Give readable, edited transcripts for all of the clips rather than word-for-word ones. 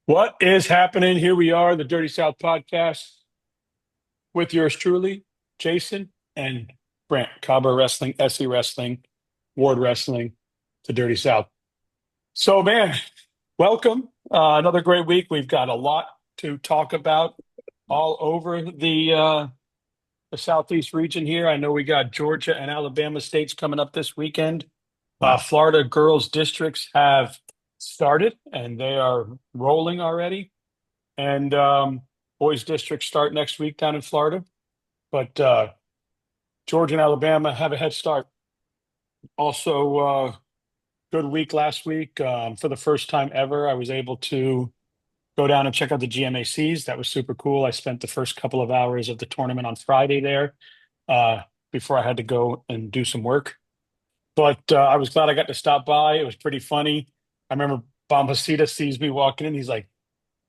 What is happening? Here we are, the Dirty South podcast with yours truly, Jason and Brant. Cabo Wrestling, SE Wrestling, Ward Wrestling, the Dirty South. So, man, welcome. Another great week. We've got a lot to talk about all over the Southeast region here. I know we got Georgia and Alabama states coming up this weekend. Wow. Florida girls districts have started and they are rolling already. And boys districts start next week down in Florida. But Georgia and Alabama have a head start. Also, good week last week. For the first time ever, I was able to go down and check out the GMACs. That was super cool. I spent the first couple of hours of the tournament on Friday there before I had to go and do some work. But I was glad I got to stop by. It was pretty funny. I remember Bombacita sees me walking in. He's like,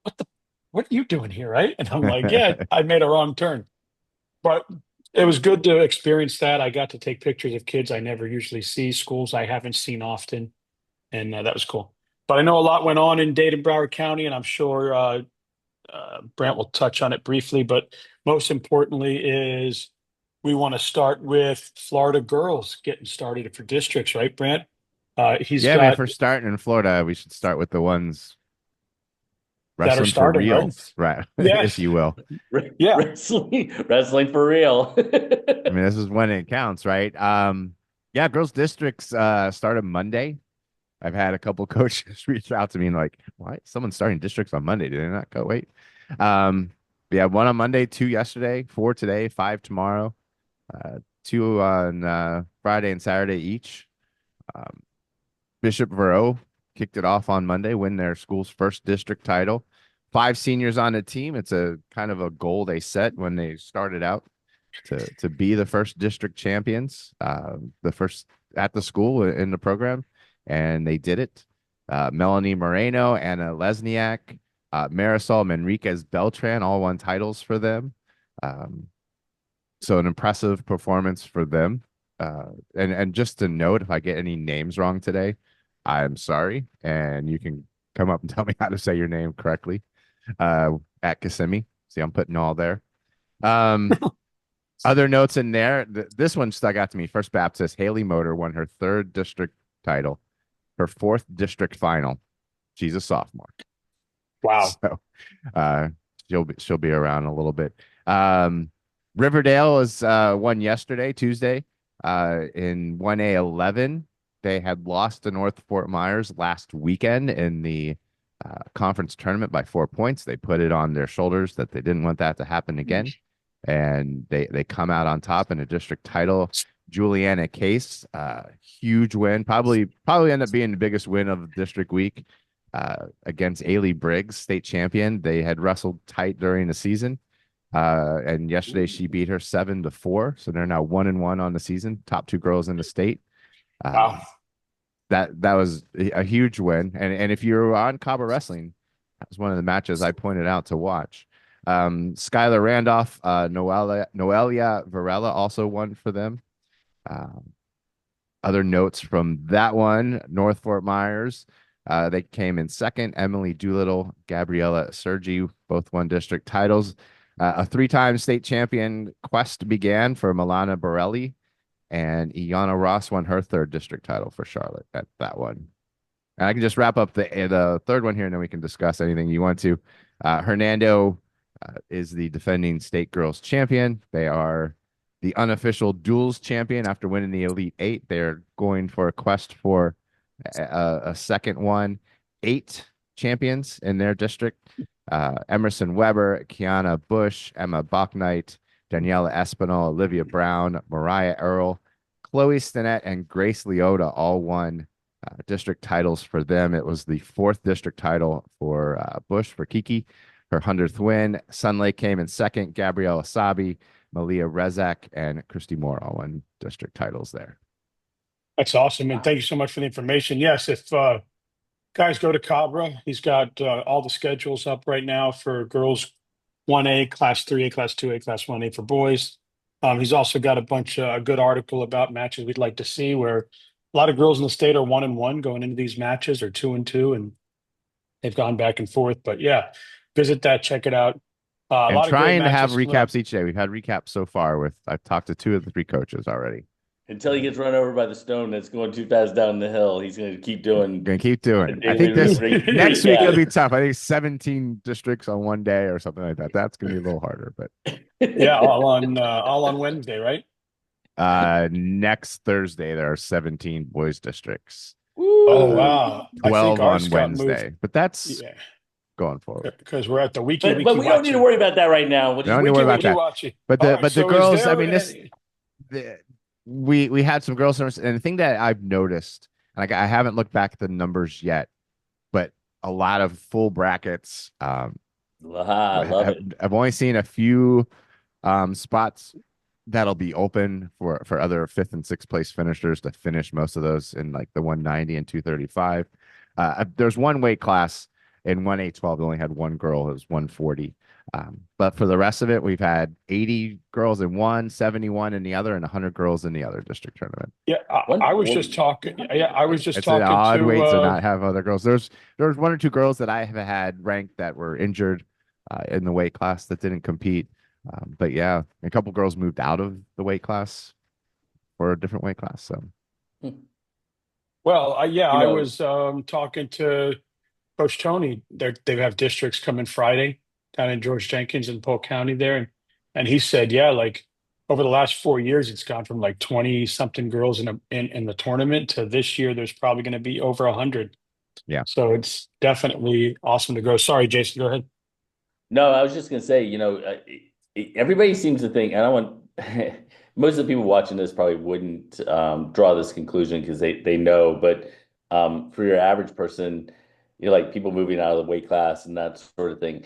what the what are you doing here, right? And I'm like, yeah, I made a wrong turn. But it was good to experience that. I got to take pictures of kids I never usually see, schools I haven't seen often, and that was cool. But I know a lot went on in Dade and Broward County, and I'm sure Brant will touch on it briefly. But most importantly is we want to start with Florida girls getting started for districts, right, Brant? He's Yeah, I mean, if got we're starting in Florida, we should start with the ones that are wrestling for starting, right? real, right? If Yes. you will. Yeah. Wrestling for real. I mean, this is when it counts, right? Yeah, girls districts started Monday. I've had a couple coaches reach out to me and like, why someone's starting districts on Monday? Did they not go wait? Yeah, one on Monday, two yesterday, four today, five tomorrow, two on Friday and Saturday each. Um, Bishop Vero kicked it off on Monday, win their school's first district title. Five seniors on the team. It's a kind of a goal they set when they started out to be the first district champions, the first at the school in the program, and they did it. Melanie Moreno, Anna Lesniak, Marisol Manriquez Beltran all won titles for them. Um, so an impressive performance for them. And just to note, if I get any names wrong today, I'm sorry, and you can come up and tell me how to say your name correctly. At Kissimmee. See, I'm putting all there. Um, Other notes in there. This one stuck out to me. First Baptist, Haley Motor won her third district title, her fourth district final. She's a sophomore, Wow. so uh, she'll be around a little bit. Riverdale was won yesterday, Tuesday, in 1A11. They had lost to North Fort Myers last weekend in the conference tournament by 4 points. They put it on their shoulders that they didn't want that to happen again, and they come out on top in a district title. Juliana Case, huge win, probably end up being the biggest win of district week against Ailey Briggs, state champion. They had wrestled tight during the season. And yesterday she beat her 7-4. So they're now 1-1 on the season, top two girls in the state. Wow. That was a huge win. And if you're on Cabo Wrestling, that was one of the matches I pointed out to watch. Skylar Randolph, Noelia Varela also won for them. Other notes from that one, North Fort Myers, they came in second. Emily Doolittle, Gabriella Sergi, both won district titles. A three-time state champion quest began for Milana Borelli, and Iana Ross won her third district title for Charlotte at that one. And I can just wrap up the third one here, and then we can discuss anything you want to. Hernando is the defending state girls champion. They are the unofficial duels champion after winning the Elite Eight. They're going for a quest for a second one. 8 champions in their district. Emerson Weber, Kiana Bush, Emma Bachknight, Daniela Espinal, Olivia Brown, Mariah Earl, Chloe Stinnett, and Grace Leota all won district titles for them. It was the fourth district title for Bush, for Kiki, her 100th win. Sun Lake came in second. Gabrielle Asabi, Malia Rezak, and Christy Moore all won district titles there. That's awesome. And thank you so much for the information. Yes, if guys go to Cabra, he's got all the schedules up right now for girls 1A, Class 3A, Class 2A, Class 1A for boys. He's also got a bunch of a good article about matches we'd like to see where a lot of girls in the state are 1-1 going into these matches or 2-2. And they've gone back and forth. But yeah, visit that, check it out. A And lot of great trying to have matches coming up. recaps each day. We've had recaps so far with I've talked to 2 of the 3 coaches already. Until he gets run over by the stone that's going too fast down the hill, he's going to keep doing Gonna keep doing a it. I think daily this next week it'll recap. be tough. I think 17 districts on one day or something like that. That's gonna be a little harder, but Yeah, all on Wednesday, right? next Thursday there are 17 boys districts. Oh Uh Woo! wow. I think 12 ours on got moved. Wednesday. But that's Yeah, going forward. because we're at the But we don't need to watching. worry about that right now. We'll We just don't need to worry about Wiki that. watching. But All the right. but the So is girls, I there mean, any? we had some girls and the thing that I've noticed, like I haven't looked back at the numbers yet, but a lot of full brackets. love it. I've only seen a few spots that'll be open for other 5th and 6th place finishers to finish most of those in like the 190 and 235. There's one weight class in 1A12 that only had one girl. It was 140. But for the rest of it, we've had 80 girls in one, 71 in the other, and 100 girls in the other district tournament. Yeah, I was just 140. talking. Yeah, I was just It's an talking odd to. weight to not have other girls. There's 1 or 2 girls that I have had ranked that were injured in the weight class that didn't compete. But yeah, a couple girls moved out of the weight class for a different weight class. So Well, yeah, You I know, was talking to Coach Tony. They have districts coming Friday down in George Jenkins in Polk County there, and he said, yeah, like over the last 4 years, it's gone from like 20 something girls in the tournament to this year. There's probably going to be over 100. yeah. So it's definitely awesome to grow. Sorry, Jason, go ahead. no, I was just gonna say, everybody seems to think, and I want most of the people watching this probably wouldn't draw this conclusion because they know, but for your average person, like people moving out of the weight class and that sort of thing.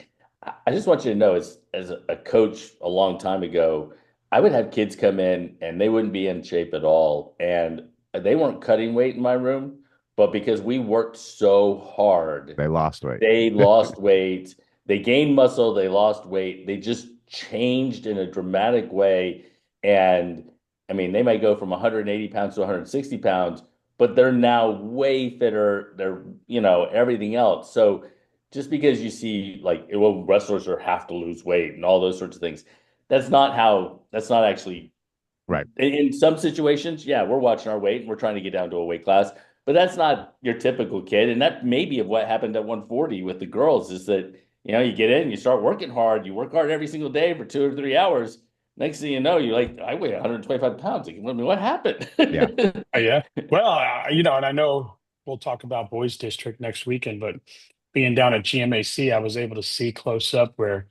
I just want you to know, as a coach a long time ago, I would have kids come in and they wouldn't be in shape at all, and they weren't cutting weight in my room, but because we worked so hard, They lost weight. they lost weight. They gained muscle, they lost weight. They just changed in a dramatic way. And I mean, they might go from 180 pounds to 160 pounds, but they're now way fitter. They're, everything else. So just because you see like, well, wrestlers are have to lose weight and all those sorts of things, that's not actually Right. in some situations, yeah, we're watching our weight and we're trying to get down to a weight class, but that's not your typical kid. And that may be of what happened at 140 with the girls is that, you get in, you start working hard, you work hard every single day for 2 or 3 hours. Next thing you know, you're like, I weigh 125 pounds. Like, what happened? Yeah. Yeah. Well, and I know we'll talk about boys district next weekend, but being down at GMAC, I was able to see close up where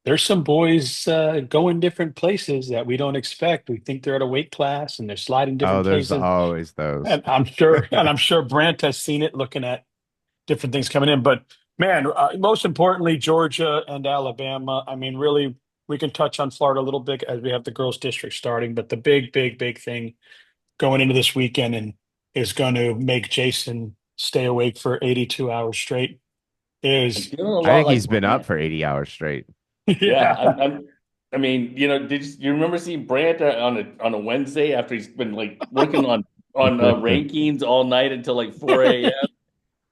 there's some boys going different places that we don't expect. We think they're at a weight class and they're sliding Oh, different there's places. always those. And I'm sure Brant has seen it looking at different things coming in. But man, most importantly, Georgia and Alabama. I mean, really, we can touch on Florida a little bit as we have the girls' district starting. But the big, big, big thing going into this weekend and is going to make Jason stay awake for 82 hours straight I'm is, feeling a I lot think like he's been up Brant. for 80 hours straight. Yeah, yeah, I mean, did you remember seeing Brant on a Wednesday after he's been like working on rankings all night until like 4 a.m.?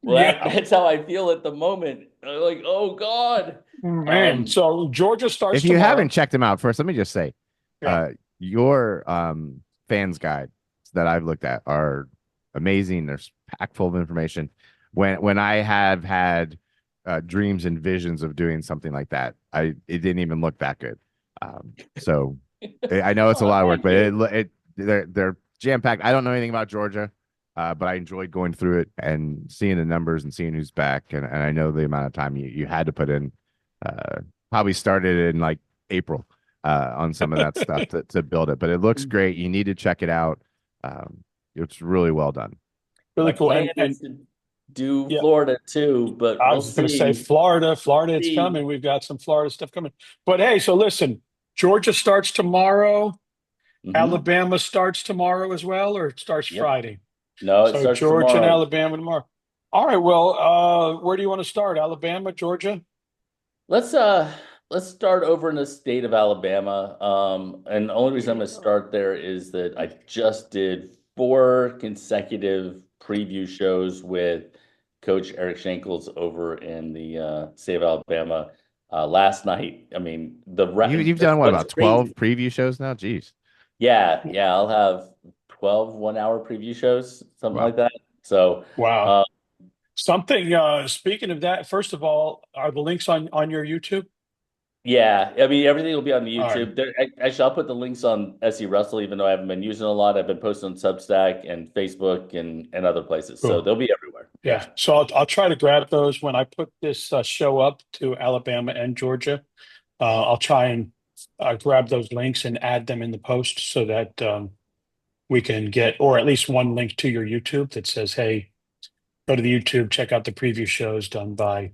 Well, yeah, that's how I feel at the moment. Like, oh God. man. Um, So Georgia starts If you haven't tomorrow. checked him out first, let me just say, Yeah. your fans guides that I've looked at are amazing. They're packed full of information. When I have had dreams and visions of doing something like that, it didn't even look that good. So I know it's a oh, lot of work, thank but you. they're jam packed. I don't know anything about Georgia, but I enjoyed going through it and seeing the numbers and seeing who's back. And I know the amount of time you had to put in. Probably started in like April on some of that stuff to build it, but it looks great. You need to check it out. It's really well done. My Really cool. plan And is to do yeah, Florida too, but I we'll was going to say see. Florida. Florida, it's See. coming. We've got some Florida stuff coming. But hey, so listen, Georgia starts tomorrow. Hmm. Alabama starts tomorrow as well, or it starts Yep. Friday. No, it So starts Georgia and tomorrow. Alabama tomorrow. All right. Well, where do you want to start? Alabama, Georgia? Let's uh let's start over in the state of Alabama. And the only reason I'm gonna start there is that I just did 4 consecutive preview shows with Coach Eric Shankles over in the state of Alabama last night. I mean, You've done what, what's about 12 crazy. preview shows now? Jeez. Yeah, I'll have 12 1-hour preview shows, something Wow. like that. So, Wow. uh, Something, speaking of that, first of all, are the links on your YouTube? yeah, I mean, everything will be on the All right, YouTube. Actually, I'll put the links on SE Russell, even though I haven't been using it a lot. I've been posting on Substack and Facebook and other places. So cool. they'll be everywhere. Yeah. Yeah. So I'll try to grab those when I put this show up to Alabama and Georgia. I'll try and grab those links and add them in the post so that we can get, or at least one link to your YouTube that says, hey, go to the YouTube, check out the preview shows done by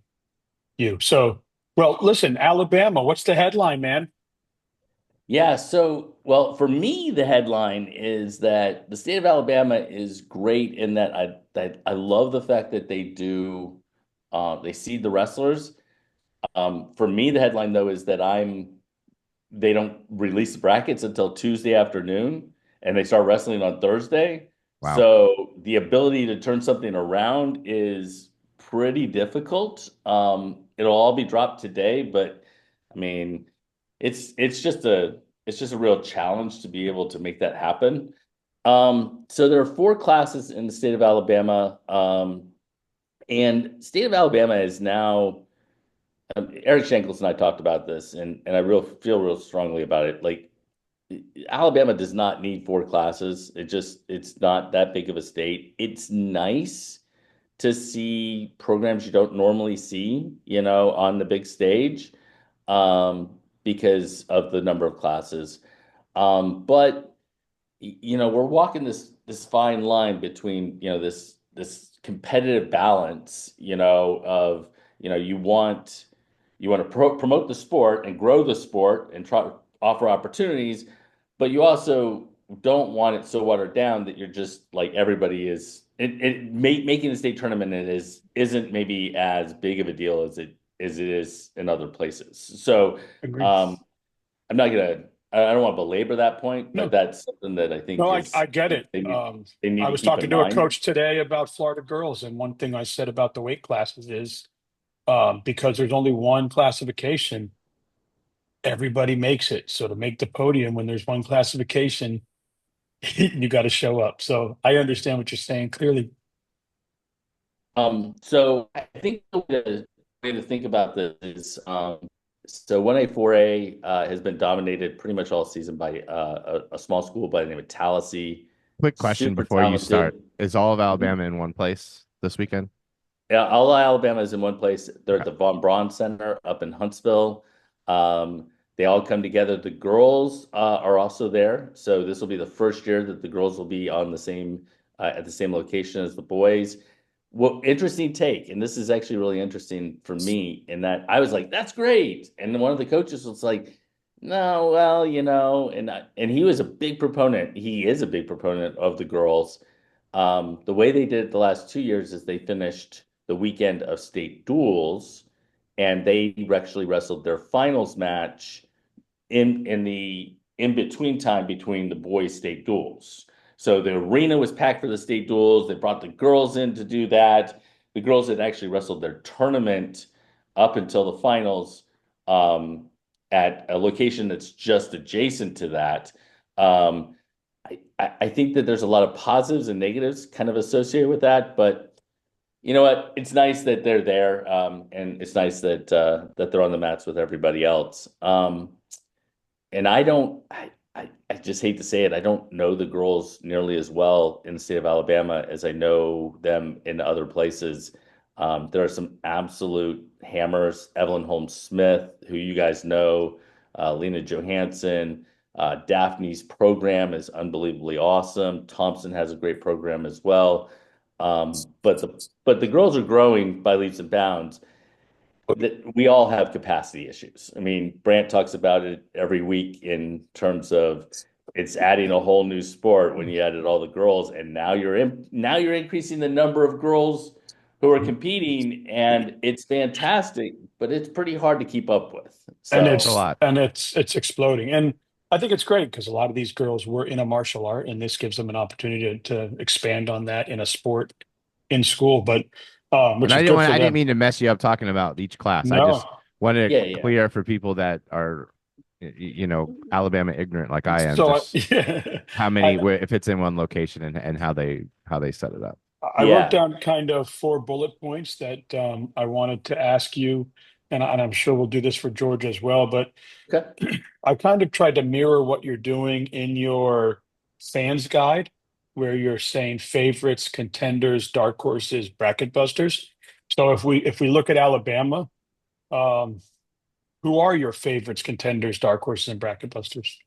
you. So, well, listen, Alabama, what's the headline, man? Yeah, so well, for me, the headline is that the state of Alabama is great in that I love the fact that they seed the wrestlers. For me, the headline though is that they don't release the brackets until Tuesday afternoon and they start wrestling on Thursday. Wow. So the ability to turn something around is pretty difficult. It'll all be dropped today, but I mean, it's just a real challenge to be able to make that happen. So there are four classes in the state of Alabama, and state of Alabama is now Eric Shankles and I talked about this, and I feel real strongly about it. Like Alabama does not need four classes. It's not that big of a state. It's nice to see programs you don't normally see, on the big stage, because of the number of classes. But we're walking this fine line between, this competitive balance, of, you want to promote the sport and grow the sport and try to offer opportunities, but you also don't want it so watered down that you're just like everybody is. Making the state tournament isn't maybe as big of a deal as it is in other places. So Agreed. um, I'm not gonna. I don't want to belabor that point, but No, that's something that I think no, is I get it. they need I to was keep in talking to a mind. coach today about Florida girls, and one thing I said about the weight classes is because there's only one classification, everybody makes it. So to make the podium when there's one classification, you got to show up. So I understand what you're saying clearly. So I think the way to think about this is, so 1A, 4A has been dominated pretty much all season by a small school by the name of Tallahassee. Quick question Super before you start. talented. Is all of Mhm. Alabama in one place this weekend? Yeah, all of Alabama is in one place. They're Okay. at the Von Braun Center up in Huntsville. They all come together. The girls are also there, so this will be the first year that the girls will be on the same at the same location as the boys. What interesting take, and this is actually really interesting for me, in that I was like, "That's great," and then one of the coaches was like, "No, well, and he was a big proponent. He is a big proponent of the girls. The way they did it the last 2 years is they finished the weekend of state duels, and they actually wrestled their finals match in the in between time between the boys' state duels. So the arena was packed for the state duels. They brought the girls in to do that. The girls had actually wrestled their tournament up until the finals, at a location that's just adjacent to that. Um, I think that there's a lot of positives and negatives kind of associated with that, but you know what? It's nice that they're there, and it's nice that they're on the mats with everybody else. And I just hate to say it, I don't know the girls nearly as well in the state of Alabama as I know them in other places. There are some absolute hammers. Evelyn Holmes Smith, who you guys know, Lena Johansson, Daphne's program is unbelievably awesome. Thompson has a great program as well. But the girls are growing by leaps and bounds. That we all have capacity issues. I mean, Brant talks about it every week in terms of it's adding a whole new sport when you added all the girls, and now you're increasing the number of girls who are competing, and it's fantastic, but it's pretty hard to keep up with. and It's a So, lot. it's exploding, and I think it's great because a lot of these girls were in a martial art, and this gives them an opportunity to expand on that in a sport in school. But And which is good for I didn't them. mean to mess you up talking about each class. I just No. wanted Yeah, it yeah. clear for people that are, Alabama ignorant like I am, So just yeah, how I, many, where, if it's in one location and how they set it up. I wrote Yeah. down kind of 4 bullet points that I wanted to ask you, and I'm sure we'll do this for Georgia as well. But Okay. I kind of tried to mirror what you're doing in your fans guide, where you're saying favorites, contenders, dark horses, bracket busters. So if we look at Alabama, um, who are your favorites, contenders, dark horses, and bracket busters?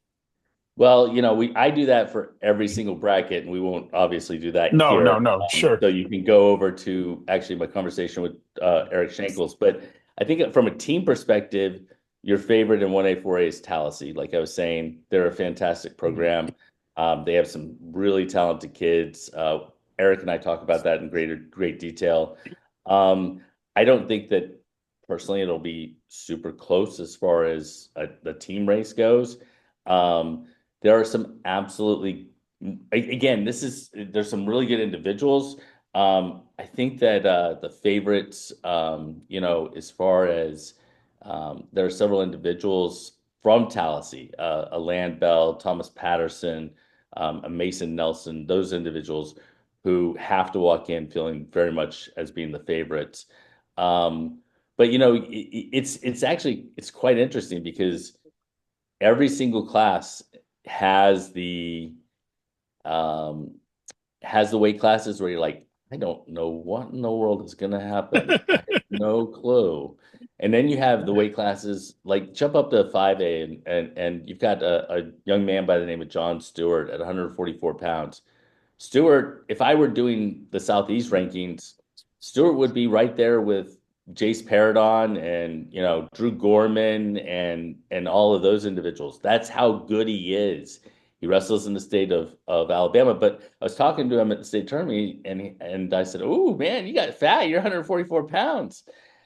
Well, I do that for every single bracket, and we won't obviously do that No, no, here. no, sure. So you can go over to actually my conversation with Eric Shankles. But I think from a team perspective, your favorite in 1A, 4A is Tallahassee. Like I was saying, they're a fantastic program. They have some really talented kids. Eric and I talk about that in great detail. I don't think that personally it'll be super close as far as the team race goes. Um, there are some absolutely, again, there's some really good individuals. I think that the favorites, as far as there are several individuals from Tallahassee, a Land Bell, Thomas Patterson, a Mason Nelson, those individuals who have to walk in feeling very much as being the favorites. But it's actually it's quite interesting because every single class has the um has the weight classes where you're like, I don't know what in the world is gonna happen. I have no clue. And then you have the weight classes like jump up to 5A and you've got a young man by the name of John Stewart at 144 pounds. Stewart, if I were doing the Southeast rankings, Stewart would be right there with Jace Paradon and Drew Gorman and all of those individuals. That's how good he is. He wrestles in the state of Alabama. But I was talking to him at the state tournament, and I said, "Oh man, you got fat. You're 144 pounds."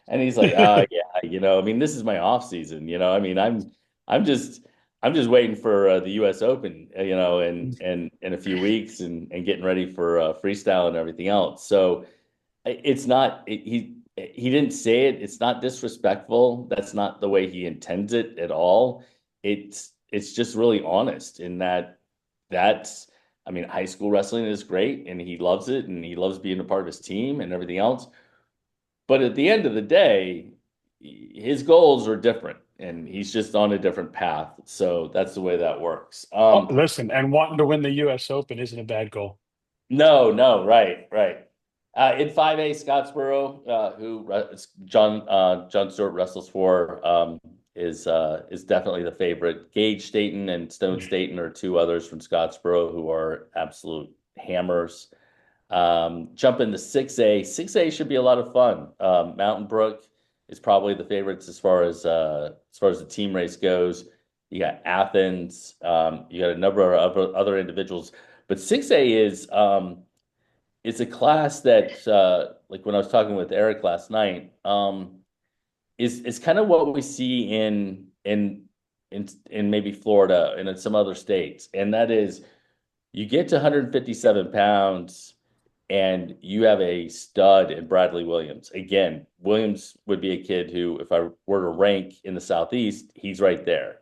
And he's like, "Oh yeah, I mean, this is my off season. I mean, I'm just." I'm just waiting for the U.S. Open, in a few weeks, and getting ready for freestyle and everything else. So it's not he didn't say it. It's not disrespectful. That's not the way he intends it at all. It's just really honest in that's I mean, high school wrestling is great, and he loves it, and he loves being a part of his team and everything else. But at the end of the day, his goals are different and he's just on a different path. So that's the way that works. Oh, listen, and wanting to win the U.S. Open isn't a bad goal. No, no, right, right. In 5A, Scottsboro, John Stewart wrestles for, is definitely the favorite. Gage Staten and Stone Staten are two others from Scottsboro who are absolute hammers. Jump into 6A. 6A should be a lot of fun. Mountain Brook is probably the favorites as far as the team race goes. You got Athens. You got a number of other individuals, but 6A is it's a class that like when I was talking with Eric last night, is kind of what we see in maybe Florida and in some other states, and that is you get to 157 pounds and you have a stud in Bradley Williams. Again, Williams would be a kid who, if I were to rank in the Southeast, he's right there.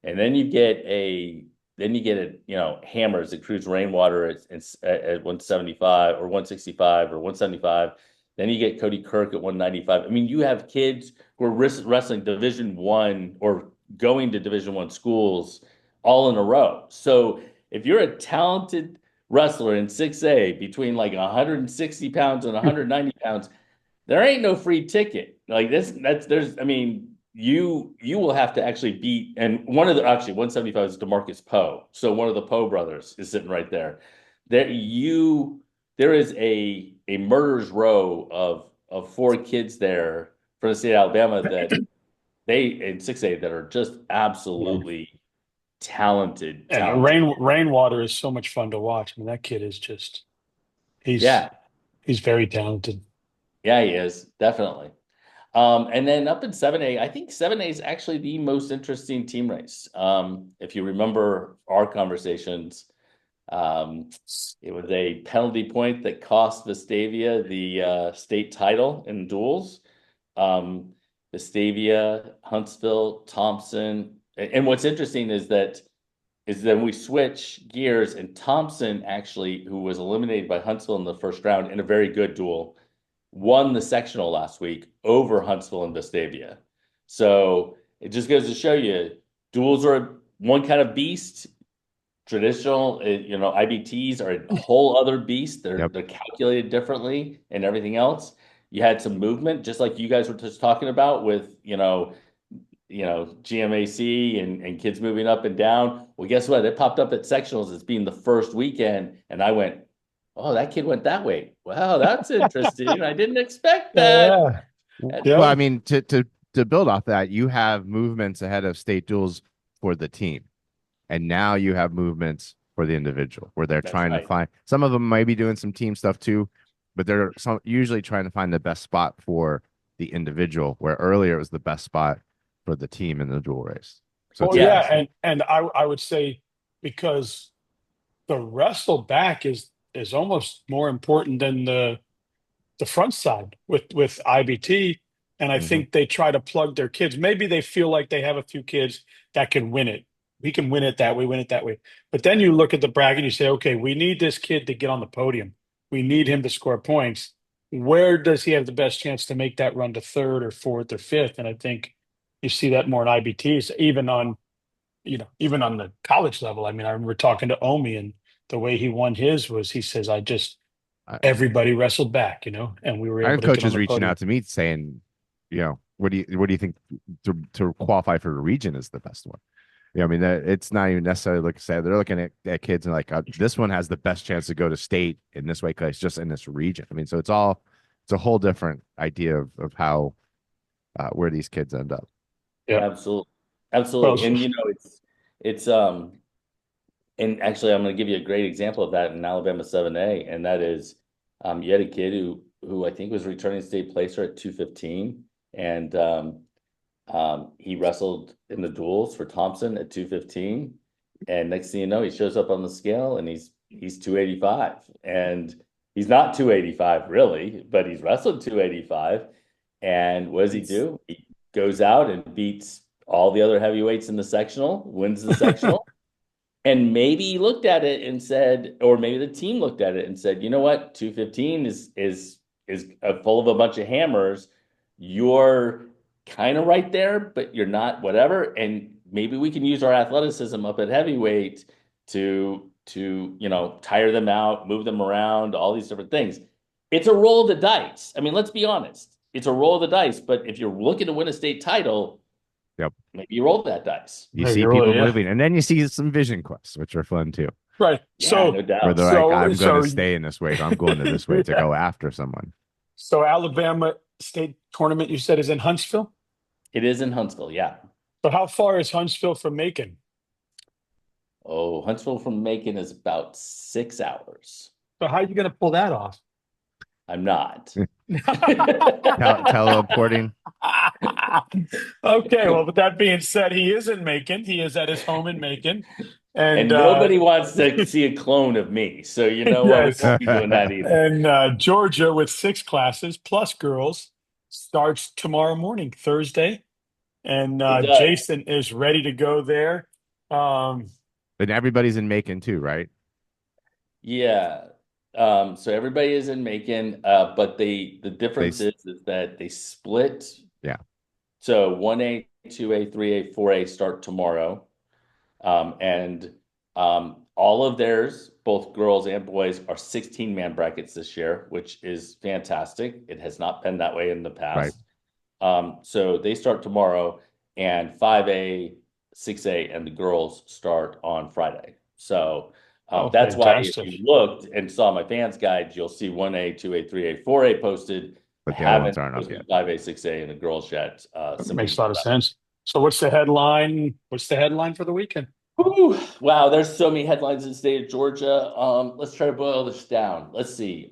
And then you get a hammers that cruise rainwater at 175 or 165 or 175. Then you get Cody Kirk at 195. I mean, you have kids who are wrestling Division 1 or going to Division 1 schools all in a row. So if you're a talented wrestler in 6A between like 160 pounds and 190 pounds, there ain't no free ticket. Like this, there's, I mean, you will have to actually beat, and one of the actually 175 is DeMarcus Poe. So one of the Poe brothers is sitting right there. There is a murderer's row of four kids there for the state of Alabama that they in 6A that are just Yeah. absolutely And talented. Rainwater is so much fun to watch. I mean, that kid is just he's Yeah, he's very talented. yeah, he is definitely. And then up in 7A, I think 7A is actually the most interesting team race. If you remember our conversations, Um, it was a penalty point that cost Vestavia the state title in duels. Um, Vestavia, Huntsville, Thompson, and what's interesting is then we switch gears, and Thompson actually, who was eliminated by Huntsville in the first round in a very good duel, won the sectional last week over Huntsville and Vestavia. So it just goes to show you, duels are one kind of beast. Traditional, IBTs are a whole other beast. Yep. They're calculated differently and everything else. You had some movement, just like you guys were just talking about with, GMAC and kids moving up and down. Well, guess what? It popped up at sectionals as being the first weekend, and I went, "Oh, that kid went that way. Wow, that's interesting. I didn't expect that." Yeah. Well, I Yeah. mean, to build off that, you have movements ahead of state duels for the team, and now you have movements for the individual where they're That's trying to right. find. Some of them might be doing some team stuff too, but they're usually trying to find the best spot for the individual. Where earlier it was the best spot for the team in the dual race. So Well, it's yeah, Yes. interesting. and I would say because the wrestle back is almost more important than the front side with IBT. And I Mhm. think they try to plug their kids. Maybe they feel like they have a few kids that can win it. We can win it that way, win it that way. But then you look at the bracket and you say, okay, we need this kid to get on the podium. We need him to score points. Where does he have the best chance to make that run to third or fourth or fifth? And I think you see that more in IBTs, even on the college level. I mean, I remember talking to Omi, and the way he won his was he says, I just I, everybody wrestled back, and we were I able have to get on coaches the reaching podium. out to me saying, what do you think to qualify for the region is the best one? I mean, that it's not even necessarily like I said, they're looking at kids and like this one has the best chance to go to state in this way because it's just in this region. I mean, so it's a whole different idea of how where these kids end up. Yeah. Absolutely. Well, Absolutely. And it's and actually I'm going to give you a great example of that in Alabama 7A, and that is you had a kid who I think was returning state placer at 215, and he wrestled in the duels for Thompson at 215, and next thing you know, he shows up on the scale and he's 285, and he's not 285 really, but he's wrestled 285. And what does he do? He goes out and beats all the other heavyweights in the sectional, wins the sectional. And maybe he looked at it and said, or maybe the team looked at it and said, you know what, 215 is full of a bunch of hammers. You're kind of right there, but you're not whatever. And maybe we can use our athleticism up at heavyweight to tire them out, move them around, all these different things. It's a roll of the dice. I mean, let's be honest. It's a roll of the dice, but if you're looking to win a state title, Yep. maybe you roll that dice. You maybe see really, people yeah. moving, and then you see some vision quests, which are fun too, Right. Yeah, So no where doubt. they're like, so I'm going so to stay in this weight, or I'm going to this weight to yeah. go after someone. So Alabama State Tournament you said is in Huntsville. It is in Huntsville, yeah. So how far is Huntsville from Macon? Oh, Huntsville from Macon is about 6 hours. So how are you going to pull that off? I'm not. Teleporting. Okay, well, with that being said, he is in Macon. He is at his home in Macon, and And nobody wants to see a clone of me. So you know what? We yes, won't be doing that either. and Georgia with 6 classes plus girls starts tomorrow morning, Thursday, and It does. Jason is ready to go there. Um, And everybody's in Macon too, right? Yeah. So everybody is in Macon, but the They, difference is that they split. yeah, So 1A, 2A, 3A, 4A start tomorrow. And all of theirs, both girls and boys, are 16-man brackets this year, which is fantastic. It has not been that way in the right. past. So they start tomorrow, and 5A, 6A, and the girls start on Friday. So oh, that's why if fantastic! you looked and saw my fans guide, you'll see 1A, 2A, 3A, 4A posted. I But the other ones haven't aren't up posted yet. 5A, 6A, and the girls yet, That simply makes a lot of because. sense. So, what's the headline? What's the headline for the weekend? Whew, wow, there's so many headlines in the state of Georgia. Let's try to boil this down. Let's see.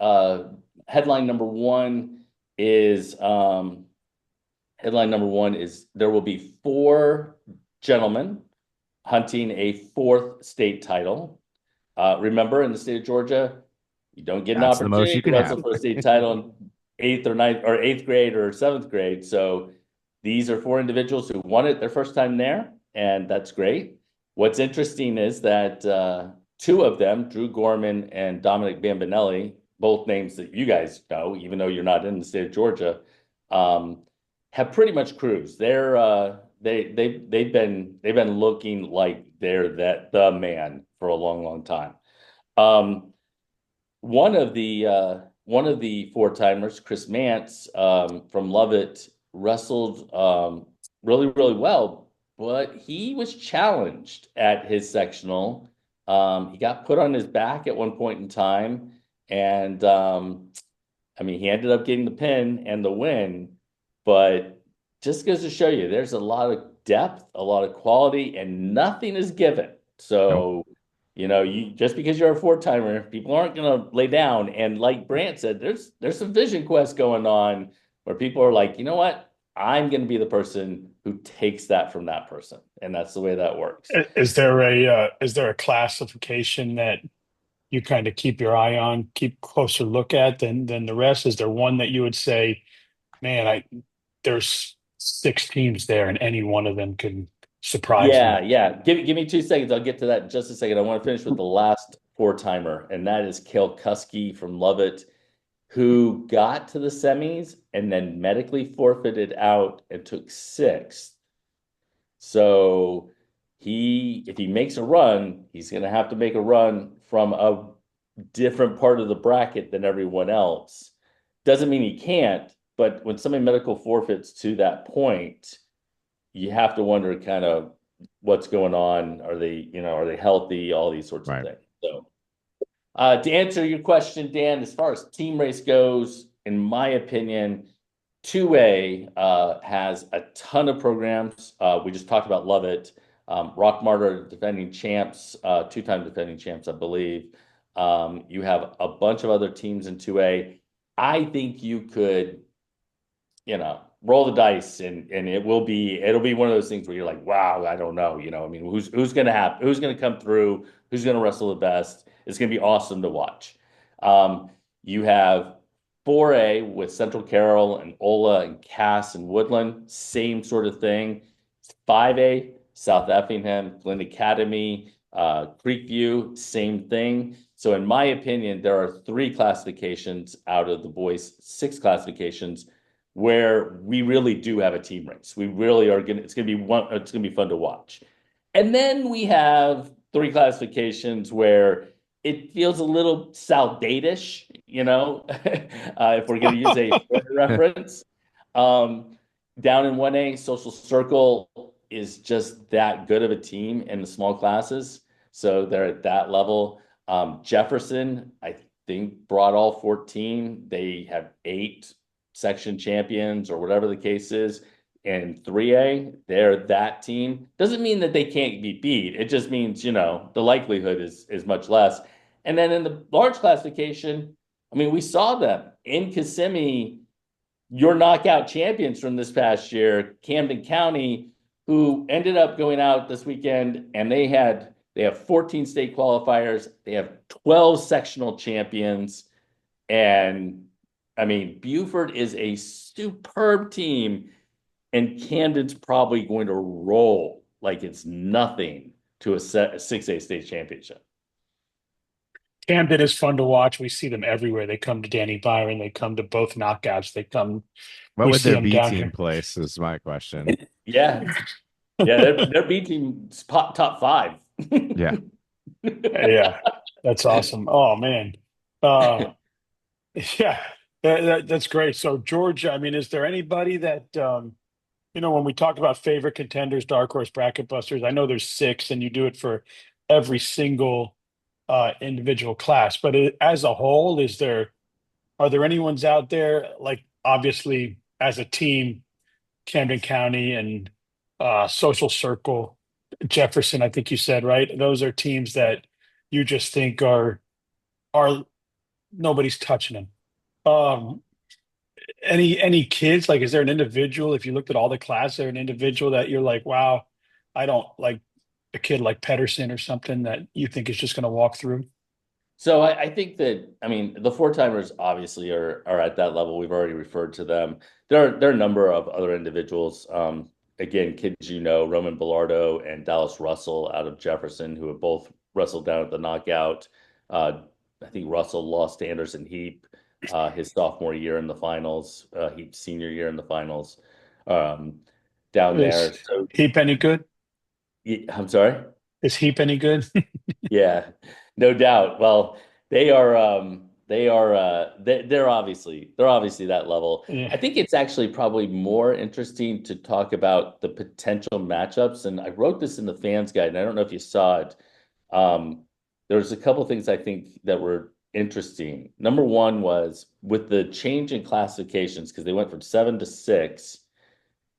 Headline number one is there will be 4 gentlemen hunting a 4th state title. Remember, in the state of Georgia, you don't get an That's the most opportunity you to can wrestle have. for a state title in eighth grade or seventh grade. So these are four individuals who won it their first time there, and that's great. What's interesting is that two of them, Drew Gorman and Dominic Bambinelli, both names that you guys know, even though you're not in the state of Georgia, um, have pretty much cruised. They've been looking like they're the man for a long, long time. Um, one of the four timers, Chris Mance, from Lovett, wrestled really, really well, but he was challenged at his sectional. He got put on his back at one point in time, and I mean, he ended up getting the pin and the win, but just goes to show you there's a lot of depth, a lot of quality, and nothing is given. Nope. So, you just because you're a four timer, people aren't gonna lay down. And like Brant said, there's some vision quest going on where people are like, you know what? I'm gonna be the person who takes that from that person. And that's the way that works. Is there a classification that you kind of keep your eye on, keep closer look at than the rest? Is there one that you would say, man, there's six teams there and any one of them can surprise Yeah, me? yeah. Give me 2 seconds. I'll get to that in just a second. I want to finish with the last four timer, and that is Kale Kuski from Lovett, who got to the semis and then medically forfeited out and took sixth. So if he makes a run, he's going to have to make a run from a different part of the bracket than everyone else. Doesn't mean he can't, but when somebody medical forfeits to that point, you have to wonder kind of what's going on. Are they healthy? All these sorts of Right. things. So, to answer your question, Dan, as far as team race goes, in my opinion, 2A has a ton of programs. We just talked about Lovett. Rock Martyr, defending champs, two-time defending champs, I believe. You have a bunch of other teams in 2A. I think you could roll the dice and it'll be one of those things where you're like, wow, I don't know. I mean, who's gonna come through, who's gonna wrestle the best. It's gonna be awesome to watch. You have 4A with Central Carroll and Ola and Cass and Woodland, same sort of thing. 5A, South Effingham, Glen Academy, Creekview, same thing. So in my opinion, there are three classifications out of the boys' six classifications where we really do have a team race. We really are it's gonna be fun to watch. And then we have three classifications where it feels a little South Datish, if we're gonna use a reference. Um, Down in 1A, Social Circle is just that good of a team in the small classes. So they're at that level. Jefferson, I think, brought all 14. They have 8 section champions or whatever the case is. And 3A, they're that team. Doesn't mean that they can't be beat. It just means, the likelihood is much less. And then in the large classification, I mean, we saw them in Kissimmee, your knockout champions from this past year, Camden County, who ended up going out this weekend, and they have 14 state qualifiers, they have 12 sectional champions, and I mean, Buford is a superb team, and Camden's probably going to roll like it's nothing to a 6A state championship. Camden is fun to watch. We see them everywhere. They come to Danny Byron. They come to both knockouts. What We would see their them B down team here. place is my question. Yeah, yeah, their B team top five. Yeah. Yeah, that's awesome. Oh man. Uh, yeah, that's great. So Georgia, I mean, is there anybody that when we talk about favorite contenders, dark horse bracket busters, I know there's six, and you do it for every single individual class. But as a whole, are there anyone's out there like obviously as a team, Camden County and Social Circle, Jefferson, I think you said, right? Those are teams that you just think are nobody's touching them. Um, any kids, like, is there an individual, if you looked at all the class, there an individual that you're like, wow, I don't like. a kid like Pedersen or something that you think is just going to walk through? So I think that, I mean, the four timers obviously are at that level. We've already referred to them. There are a number of other individuals. Again, kids, Roman Bilardo and Dallas Russell out of Jefferson, who have both wrestled down at the knockout. I think Russell lost to Anderson Heap his sophomore year in the finals, Heap's senior year in the finals down Is there. So Heap any good? I'm sorry. Is Heap any good? Yeah, no doubt. Well, they're obviously that level. Yeah. I think it's actually probably more interesting to talk about the potential matchups. And I wrote this in the fans guide, and I don't know if you saw it. Um, there's a couple things I think that were interesting. Number one was with the change in classifications, because they went from 7 to 6.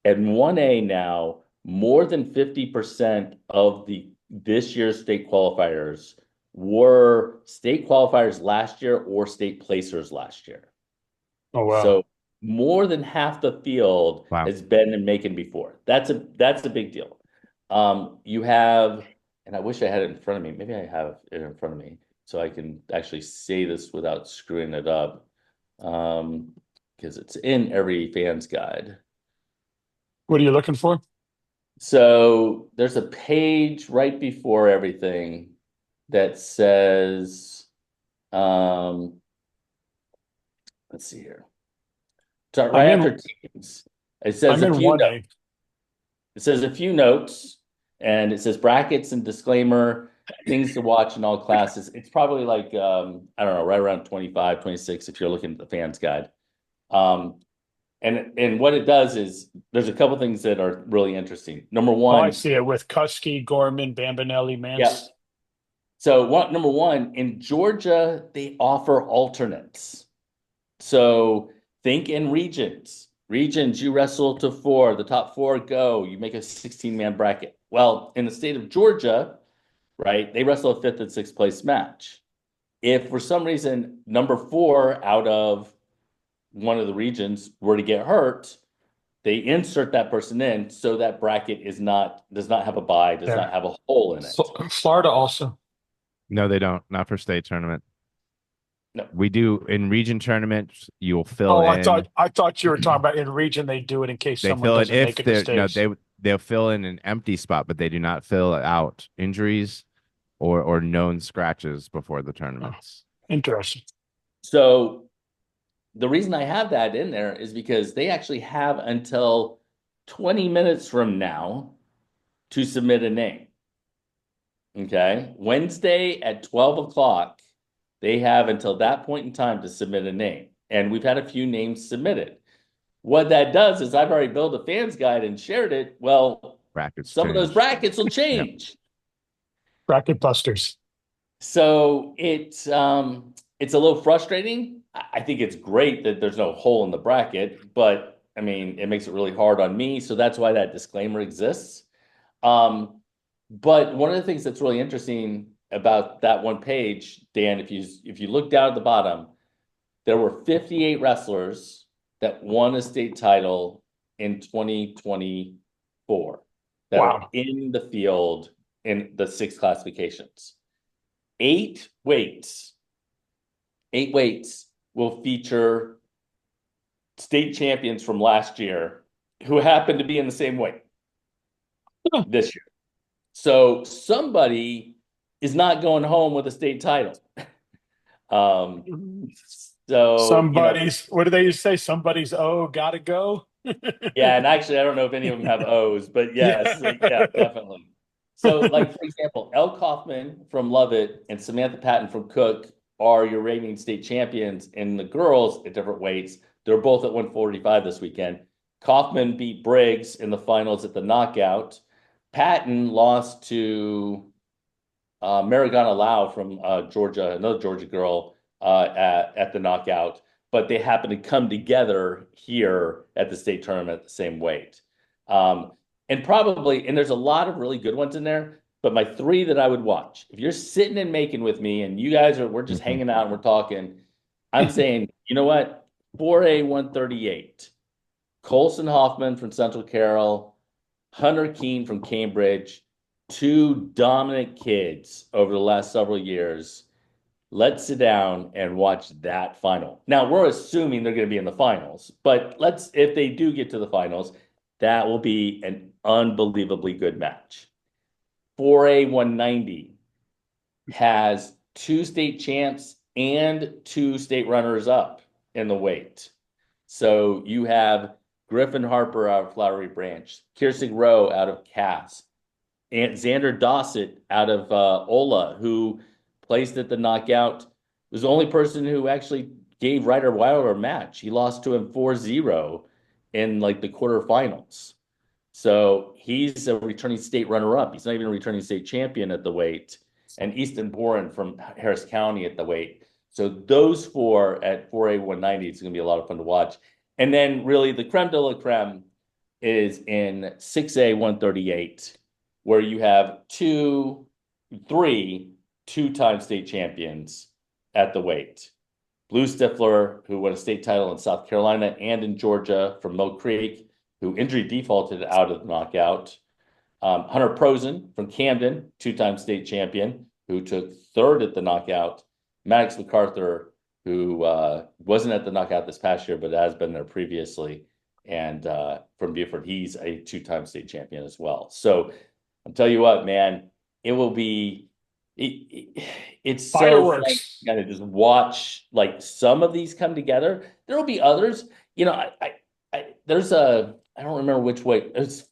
And 1A now, more than 50% of the this year's state qualifiers were state qualifiers last year or state placers last year. Oh wow. So more than half the field Wow. has been in Macon before. That's a big deal. You have, and I wish I had it in front of me. Maybe I have it in front of me so I can actually say this without screwing it up. Because it's in every fan's guide. What are you looking for? So there's a page right before everything that says, um, let's see here. So I'm right after in. teams, it says I'm a in few one notes. A. It says a few notes, and it says brackets and disclaimer, things to watch in all classes. It's probably like I don't know, right around 25, 26 if you're looking at the fans guide. Um, and what it does is there's a couple things that are really interesting. Number Oh, I one, see it with Kuski, Gorman, Bambinelli, yeah. Mance. So number one, in Georgia, they offer alternates. So think in regions. Regions, you wrestle to four, the top four go, you make a 16-man bracket. Well, in the state of Georgia, right, they wrestle a fifth and sixth place match. If for some reason number four out of one of the regions were to get hurt, they insert that person in so that bracket does not have a bye, does Yeah. not have a hole in it. Florida also. No, they don't. Not for state tournament. No. We do in region tournaments, you'll fill Oh, in. I thought you were talking about in region they do it in case They someone fill in doesn't make if it to they're no, states. they'll fill in an empty spot, but they do not fill out injuries or known scratches before the Oh, tournaments. interesting. So the reason I have that in there is because they actually have until 20 minutes from now to submit a name. Okay. Wednesday at 12 o'clock, they have until that point in time to submit a name. And we've had a few names submitted. What that does is I've already built a fans guide and shared it. Well, Brackets some of those change. brackets will change. Bracket busters. So it's a little frustrating. I think it's great that there's no hole in the bracket, but I mean, it makes it really hard on me. So that's why that disclaimer exists. But one of the things that's really interesting about that one page, Dan, if you look down at the bottom, there were 58 wrestlers that won a state title in 2024 that are Wow. in the field in the 6 classifications. 8 weights will feature state champions from last year who happen to be in the same weight this year. So somebody is not going home with a state title. So, What do they used to say? Somebody's gotta go. yeah, and actually, I don't know if any of them have O's, but yes, yeah, Yeah. definitely. So, like, for example, Elle Kaufman from Lovett and Samantha Patton from Cook are your reigning state champions in the girls at different weights. They're both at 145 this weekend. Kaufman beat Briggs in the finals at the knockout. Patton lost to Marigana Lau from Georgia, another Georgia girl, at the knockout, but they happen to come together here at the state tournament at the same weight. And there's a lot of really good ones in there, but my 3 that I would watch, if you're sitting and making with me and we're just hanging out and we're talking, I'm saying, you know what? 4A 138, Colson Hoffman from Central Carroll, Hunter Keene from Cambridge, two dominant kids over the last several years. Let's sit down and watch that final. Now, we're assuming they're going to be in the finals, but if they do get to the finals, that will be an unbelievably good match. 4A 190 has two state champs and two state runners up in the weight. So you have Griffin Harper out of Flowery Branch, Kiersing Rowe out of Cass, and Xander Dossett out of Ola, who placed at the knockout, was the only person who actually gave Ryder Wilder a match. He lost to him 4-0 in like the quarterfinals. So he's a returning state runner-up. He's not even a returning state champion at the weight. And Easton Boren from Harris County at the weight. So those four at 4A 190, it's going to be a lot of fun to watch. And then really the creme de la creme is in 6A 138, where you have three two-time state champions at the weight. Blue Stifler, who won a state title in South Carolina and in Georgia from Mill Creek, who injury defaulted out of the knockout. Hunter Prosen from Camden, two-time state champion, who took third at the knockout. Maddox MacArthur, who wasn't at the knockout this past year, but has been there previously. And from Beaufort, he's a two-time state champion as well. So I'll tell you what, man, it will be it's so fun to kind of just watch like some of these come together. There will be others. You know, there's I don't remember which way. It's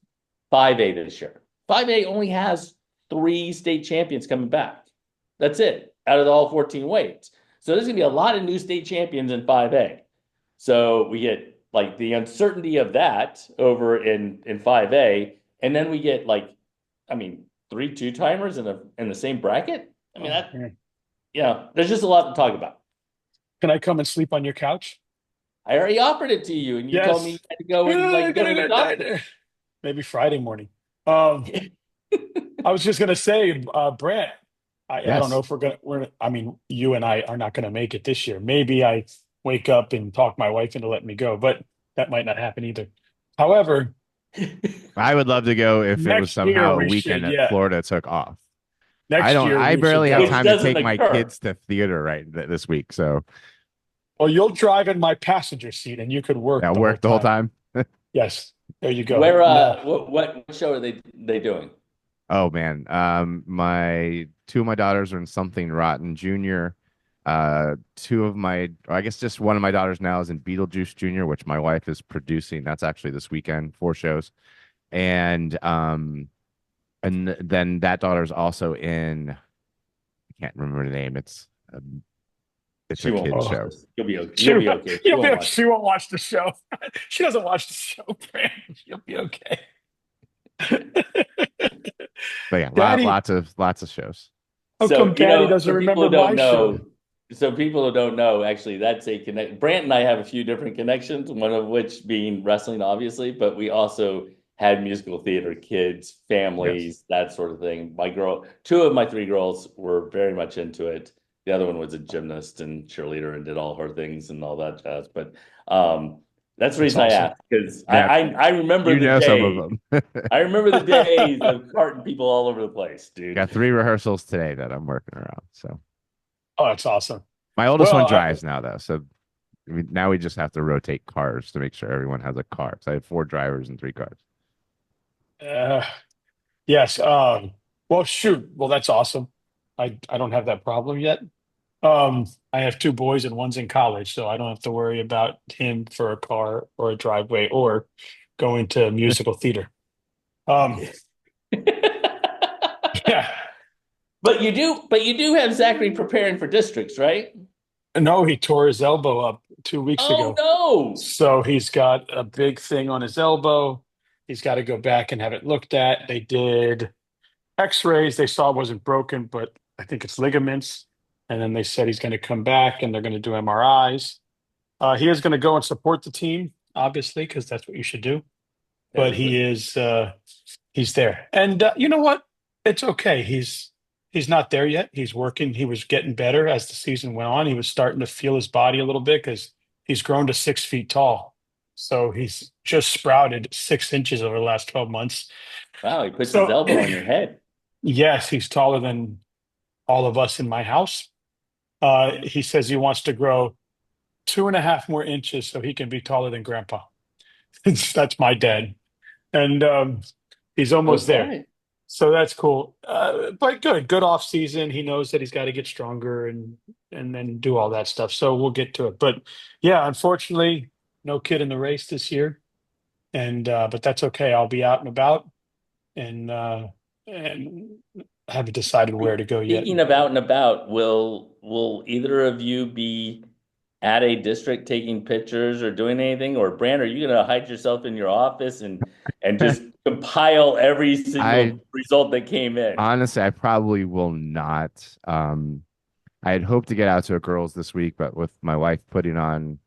5A this year. 5A only has 3 state champions coming back. That's it out of the all 14 weights. So there's gonna be a lot of new state champions in 5A. So we get like the uncertainty of that over in 5A, and then we get like, I mean, 3 two-timers in the same bracket. I mean that, yeah. There's just a lot to talk about. Can I come and sleep on your couch? I already offered it to you, and you Yes. told me you had to go and like go to the doctor. Maybe Friday morning. I was just gonna say, Brant, I don't know Yes. if I mean, you and I are not gonna make it this year. Maybe I wake up and talk my wife into letting me go, but that might not happen either. However, I would love to go if it was next year somehow a we weekend should, that yeah. Florida took off. Next year I we should barely have Which go. time to doesn't take my occur. kids to theater this week. So Well, you'll drive in my passenger seat and you could work that the worked the whole whole time. time. Yes. There you go. Where No. what show are they doing? Oh man. My two of my daughters are in Something Rotten Junior. Two of my, or I guess just one of my daughters now is in Beetlejuice Junior, which my wife is producing. That's actually this weekend, 4 shows. And then that daughter's also in, I can't remember the name. It's She a won't kid watch show. this. You'll be okay. You'll be okay. She won't watch the show. She doesn't watch the show, Brant. She'll be okay. But yeah, Daddy, lots of shows. how So, come Daddy doesn't for people remember who don't my show? know, so people who don't know, actually, that's a connect. Brant and I have a few different connections, one of which being wrestling, obviously, but we also had musical theater kids, families, that sort of thing. Two of my 3 girls were very much into it. The other one was a gymnast and cheerleader and did all her things and all that jazz. But that's the reason I awesome. asked, because Yeah, I remember you the know some of day. them. I remember the days of carting people all over the place, dude. Got 3 rehearsals today that I'm working around. So Oh, that's awesome. my oldest Well, one drives now though. So now we just have to rotate cars to make sure everyone has a car. So I have 4 drivers and 3 cars. uh, yes. Well, shoot. Well, that's awesome. I don't have that problem yet. I have 2 boys and one's in college, so I don't have to worry about him for a car or a driveway or going to musical theater. Um, yeah. But you do have Zachary preparing for districts, right? No, he tore his elbow up 2 weeks Oh ago. no. So he's got a big thing on his elbow. He's got to go back and have it looked at. They did X-rays. They saw it wasn't broken, but I think it's ligaments. And then they said he's going to come back and they're going to do MRIs. He is going to go and support the team, obviously, because that's what you should do. But he's there. And you know what? It's okay. He's not there yet. He's working. He was getting better as the season went on. He was starting to feel his body a little bit because he's grown to 6 feet tall. So he's just sprouted 6 inches over the last 12 months. Wow, he puts his So elbow on your head. Yes, he's taller than all of us in my house. He says he wants to grow 2.5 more inches so he can be taller than Grandpa. That's my dad, and he's almost there. Okay. So that's cool. But good off season. He knows that he's got to get stronger and then do all that stuff. So we'll get to it. But yeah, unfortunately, no kid in the race this year, and but that's okay. I'll be out and about, and haven't decided where to go yet. Speaking of out and about, will either of you be at a district taking pictures or doing anything? Or Brand, are you gonna hide yourself in your office and just compile every I single result that came in? honestly, I probably will not. I had hoped to get out to a girls this week, but with my wife putting on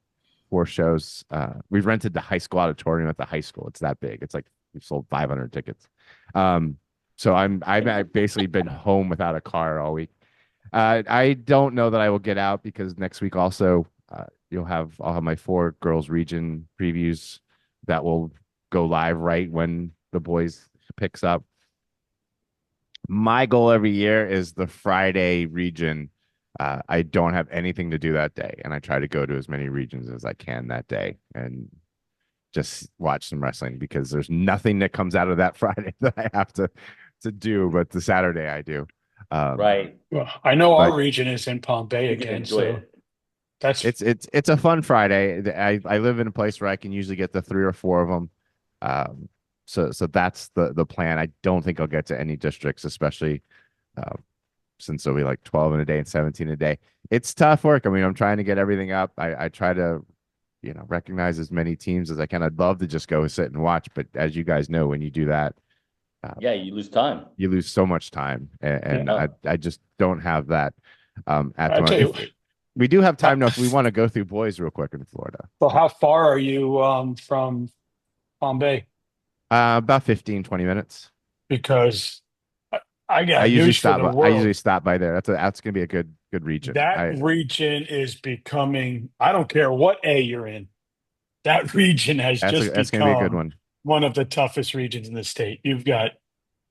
4 shows, we've rented the high school auditorium at the high school. It's that big. It's like we've sold 500 tickets. Um, so I've basically been home without a car all week. I don't know that I will get out because next week also I'll have my 4 girls region previews that will go live right when the boys picks up. My goal every year is the Friday region. I don't have anything to do that day, and I try to go to as many regions as I can that day and just watch some wrestling because there's nothing that comes out of that Friday that I have to do, but the Saturday I do. Um, Right. Well, I know our but region is in Palm Bay You can again, enjoy so it. that's it's a fun Friday. I live in a place where I can usually get the 3 or 4 of them. Um, so that's the plan. I don't think I'll get to any districts, especially uh, since there'll be like 12 in a day and 17 a day. It's tough work. I mean, I'm trying to get everything up. I try to, recognize as many teams as I can. I'd love to just go sit and watch, but as you guys know, when you do that, uh, Yeah, you lose time. you lose so much time, and Yeah. I just don't have that at the I tell moment. you. If we do have How, time, though, if we want to go through boys real quick in Florida, well, how far are you from Palm Bay? about 15, 20 minutes. Because I got news for the I world. usually stop by there. That's gonna be a good region. That region is becoming, I don't care what A you're in, that region has just That's gonna be a good become one. one of the toughest regions in the state. You've got,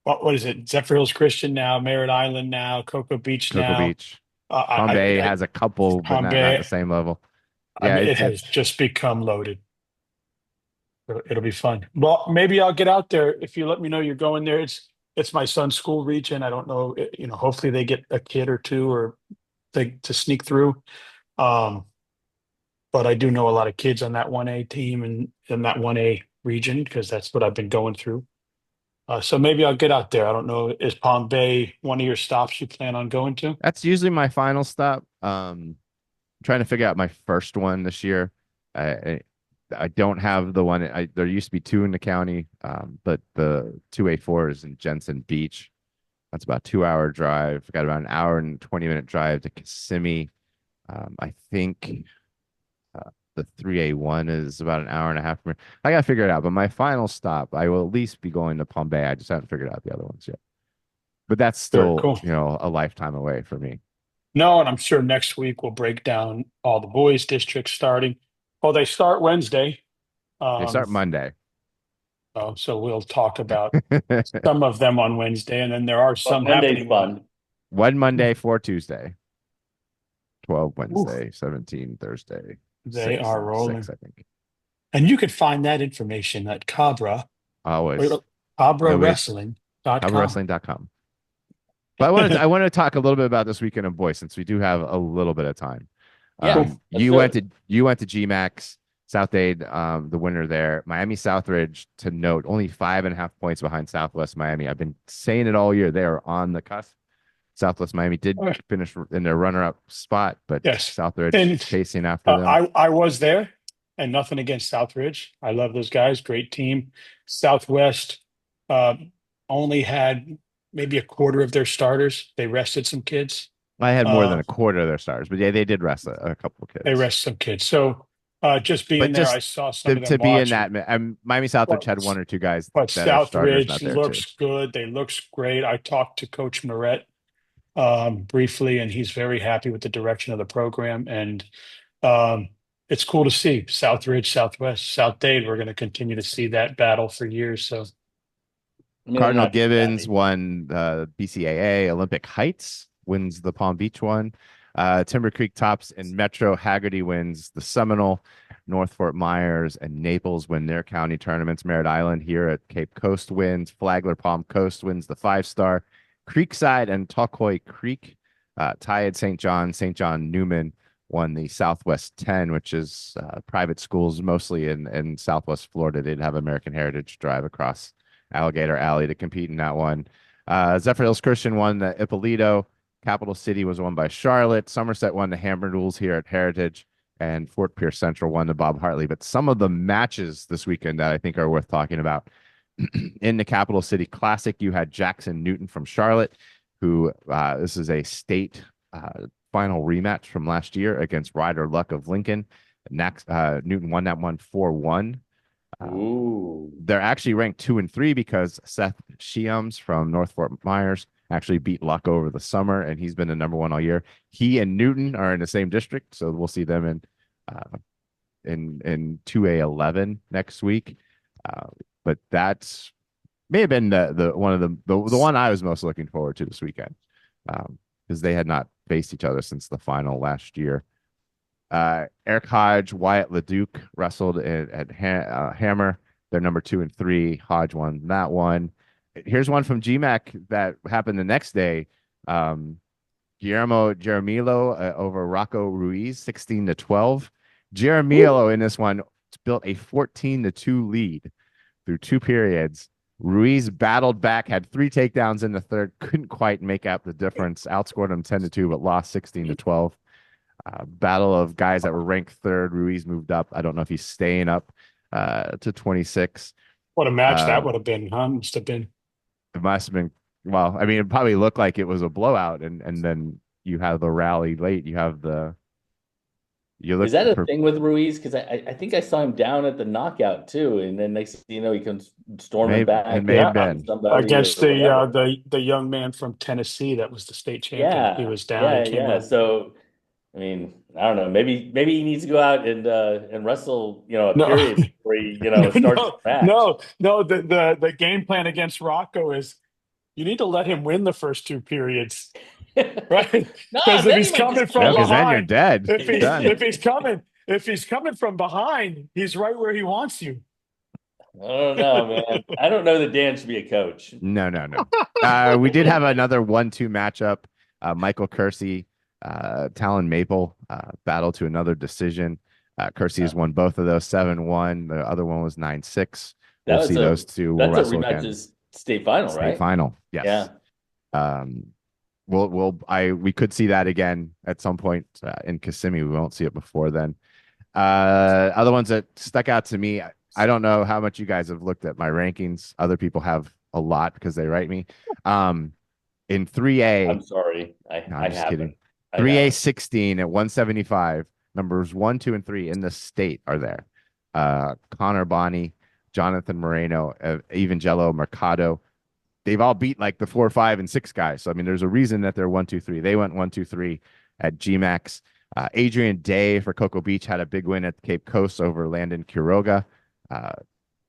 what is it? Zephyr Hills Christian now, Merritt Island now, Cocoa Beach Cocoa now. Beach. Palm Bay has a couple, but Palm not the Bay. same level. I Yeah, mean, it it's has just become loaded. It'll be fun. Well, maybe I'll get out there if you let me know you're going there. It's my son's school region. I don't know, hopefully they get a kid or two or they to sneak through. Um, but I do know a lot of kids on that 1A team and in that 1A region because that's what I've been going through. So maybe I'll get out there. I don't know. Is Palm Bay one of your stops you plan on going to? that's usually my final stop. Trying to figure out my first one this year. I I don't have the one. There used to be 2 in the county, but the 2A4 is in Jensen Beach. That's about 2 hour drive. Got about an hour and 20 minute drive to Kissimmee. I think the 3A1 is about an hour and a half from here. I gotta figure it out. But my final stop, I will at least be going to Palm Bay. I just haven't figured out the other ones yet. But that's Very still, cool. a lifetime away for me. No, and I'm sure next week we'll break down all the boys' districts starting. Well, they start Wednesday. They Um, start Monday. so we'll talk about some of them on Wednesday, and then there are But some Monday's happening on. fun. One Monday, 4 Tuesday, 12 Oof, Wednesday, 17 Thursday, they 6 are and 6, rolling. I think. And you could find that information at Always, always CabraWrestling.com. coverwrestling.com. But I wanted to talk a little bit about this weekend of boys since we do have a little bit of time. Yeah, Cool. let's do it. You went to GMAX South Dade, the winner there. Miami Southridge, to note, only 5.5 points behind Southwest Miami. I've been saying it all year. They are on the cusp. Southwest Miami did finish in their runner-up spot, but Yes. Southridge And chasing after them. I was there, and nothing against Southridge. I love those guys. Great team. Southwest uh, only had maybe a quarter of their starters. They rested some kids. I had more than Uh, a quarter of their stars, but yeah, they did rest a couple of they kids. rest some kids. So just being But there, just I saw some of them to be in watch. that, Miami Southridge But, had 1 or 2 guys but that are starters Southridge not there too. looks good. They looks great. I talked to Coach Moret briefly, and he's very happy with the direction of the program. And um, it's cool to see Southridge, Southwest, South Dade. We're going to continue to see that battle for years. So I mean, they're Cardinal not too Gibbons shabby. won the BCAA. Olympic Heights wins the Palm Beach one. Timber Creek tops and Metro. Haggerty wins the Seminole. North Fort Myers and Naples win their county tournaments. Merritt Island here at Cape Coast wins. Flagler Palm Coast wins the 5-star. Creekside and Tuckhoy Creek tied St. John. St. John Newman won the Southwest 10, which is private schools mostly in Southwest Florida. They didn't have American Heritage drive across Alligator Alley to compete in that one. Zephyr Hills Christian won the Ippolito. Capital City was won by Charlotte. Somerset won the Hammer Duels here at Heritage. And Fort Pierce Central won the Bob Hartley. But some of the matches this weekend that I think are worth talking about in the Capital City Classic, you had Jackson Newton from Charlotte, who this is a state final rematch from last year against Ryder Luck of Lincoln. Newton won that one 4-1. Ooh. They're actually ranked 2 and 3 because Seth Sheams from North Fort Myers actually beat Luck over the summer, and he's been the number one all year. He and Newton are in the same district, so we'll see them in 2A11 next week. But that's may have been the one of the one I was most looking forward to this weekend, because they had not faced each other since the final last year. Eric Hodge, Wyatt LeDuc wrestled at Hammer. They're number 2 and 3. Hodge won that one. Here's one from GMAC that happened the next day. Guillermo Jaramillo over Rocco Ruiz, 16-12. Jaramillo in this one built a 14-2 lead through 2 periods. Ruiz battled back, had 3 takedowns in the third, couldn't quite make up the difference, outscored him 10-2, but lost 16-12. Battle of guys that were ranked third. Ruiz moved up. I don't know if he's staying up to 26. What a match that would have been, huh? Must have been. It must have been, well, I mean, it probably looked like it was a blowout, and then you have the rally late. You have you look Is that a for thing with Ruiz? Because I think I saw him down at the knockout too, and then next thing you know he comes storming maybe back it may have Yeah, on been. somebody or against whatever. the young man from Tennessee that was the state champion. He Yeah, was down. He yeah, came yeah. up. So I mean, I don't know. Maybe he needs to go out and wrestle, a No, period before he, no, starts the no, match. no. The game plan against Rocco is you need to let him win the first 2 periods, right? No, Because if then he he's might coming just from No, fall because off. then you're behind, dead. if You're he's done. if he's coming from behind, he's right where he wants you. I don't know, man. I don't know that Dan should be a coach. No, no, no. We did have another 1-2 matchup. Michael Kersey, Talon Maple battle to another decision. Kersey has won both of those 7-1. The other one was 9-6. That We'll was see those two. We'll that's a wrestle rematch again. of state final, State right? final. Yes. Yeah. Um, we could see that again at some point in Kissimmee. We won't see it before then. Other ones that stuck out to me. I don't know how much you guys have looked at my rankings. Other people have a lot because they write me. In 3A, I'm sorry. no, I I'm just kidding. haven't. I 3A haven't. 16 at 175. Numbers 1, 2, and 3 in the state are there. Connor Bonney, Jonathan Moreno, Evangelo Mercado. They've all beat like the 4, 5, and 6 guys. So I mean, there's a reason that they're 1, 2, 3. They went 1, 2, 3 at GMAX. Adrian Day for Cocoa Beach had a big win at Cape Coast over Landon Quiroga.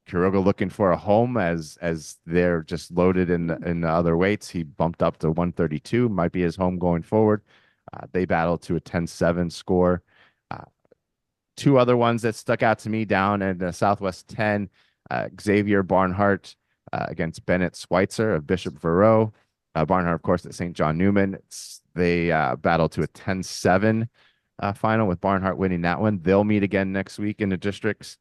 Quiroga looking for a home as they're just loaded in the other weights. He bumped up to 132, might be his home going forward. They battled to a 10-7 score. 2 other ones that stuck out to me down in the Southwest 10, Xavier Barnhart against Bennett Schweitzer of Bishop Verot. Barnhart, of course, at St. John Newman. They battled to a 10-7 final with Barnhart winning that one. They'll meet again next week in the districts.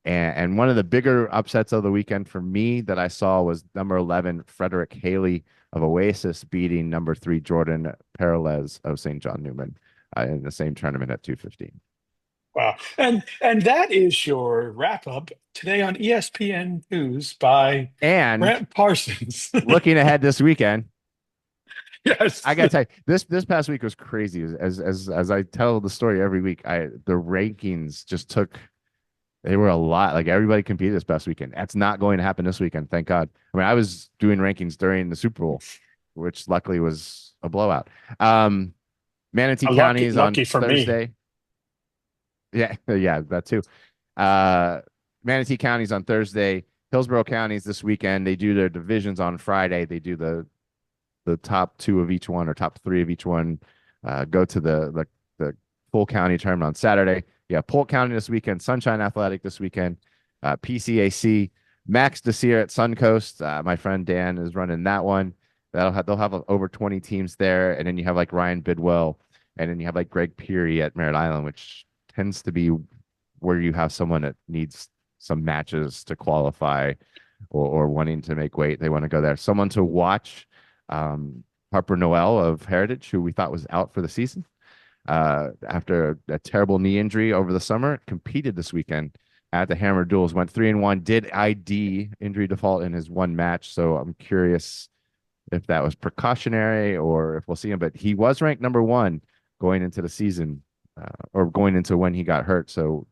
And one of the bigger upsets of the weekend for me that I saw was number 11, Frederick Haley of Oasis beating number 3, Jordan Peralez of St. John Newman in the same tournament at 215. Wow. And that is your wrap up today on ESPN News by And Brent Parsons. looking ahead this weekend, Yes. I gotta tell you, this past week was crazy. As I tell the story every week, the rankings just took. They were a lot. Like everybody competed this past weekend. That's not going to happen this weekend. Thank God. I mean, I was doing rankings during the Super Bowl, which luckily was a blowout. Manatee County is on Lucky for me. Thursday. Yeah, yeah, that too. Manatee County's on Thursday. Hillsborough counties this weekend. They do their divisions on Friday. They do the top two of each one or top three of each one. Go to the full county tournament on Saturday. Yeah, Polk County this weekend. Sunshine Athletic this weekend. PCAC. Max Desir at Suncoast. My friend Dan is running that one. They'll have over 20 teams there, and then you have like Ryan Bidwell, and then you have like Greg Peary at Merritt Island, which tends to be where you have someone that needs some matches to qualify or wanting to make weight. They want to go there. Someone to watch, Harper Noel of Heritage, who we thought was out for the season after a terrible knee injury over the summer, competed this weekend at the Hammer Duels, went 3-1, did ID injury default in his one match. So I'm curious if that was precautionary or if we'll see him. But he was ranked number one going into the season or going into when he got hurt. So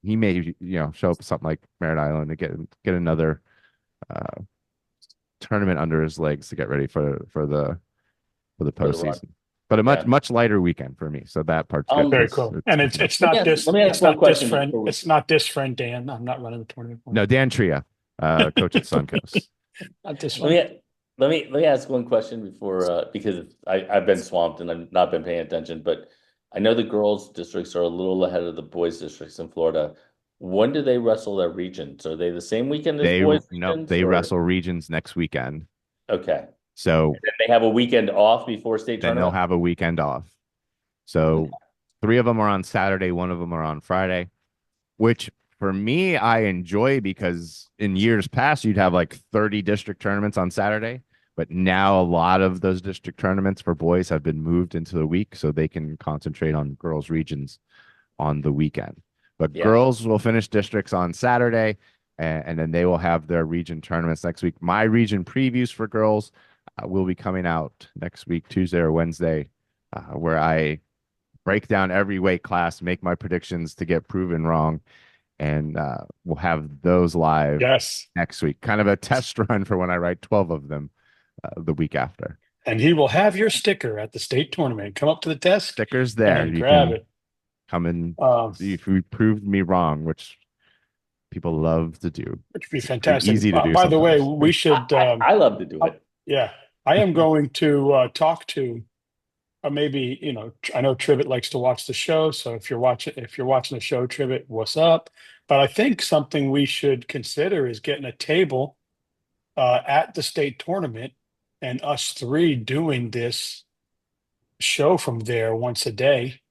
he may, show up something like Merritt Island to get another tournament under his legs to get ready for the postseason. But a much lighter weekend for me. So that part's good. Very cool. And it's not this. Let me ask one question. It's not this friend Dan. I'm not running the tournament. No, Dan Tria, coach at Suncoast. Not this one. Let me ask one question before because I've been swamped and I've not been paying attention, but I know the girls districts are a little ahead of the boys districts in Florida. When do they wrestle their regions? Are they the same weekend as boys? No, they wrestle regions next weekend. Okay. So they have a weekend off before state tournament? Then they'll have a weekend off. So 3 of them are on Saturday, 1 of them are on Friday, which for me, I enjoy because in years past, you'd have like 30 district tournaments on Saturday. But now a lot of those district tournaments for boys have been moved into the week so they can concentrate on girls' regions on the weekend. But girls will finish districts on Saturday, and then they will have their region tournaments next week. My region previews for girls will be coming out next week, Tuesday or Wednesday, where I break down every weight class, make my predictions to get proven wrong, and we'll have those live next week. Kind of a test run for when I write 12 of them the week after. And he will have your sticker at the state tournament. Come up to the desk. Sticker's there. You grab it. Come and see if we proved me wrong, which people love to do. Which would be fantastic. Easy to do. By the way, we should. I love to do it. Yeah, I am going to talk to. Maybe I know Trivet likes to watch the show, so if you're watching the show, Trivet, what's up? But I think something we should consider is getting a table at the state tournament and us 3 doing this show from there once a day,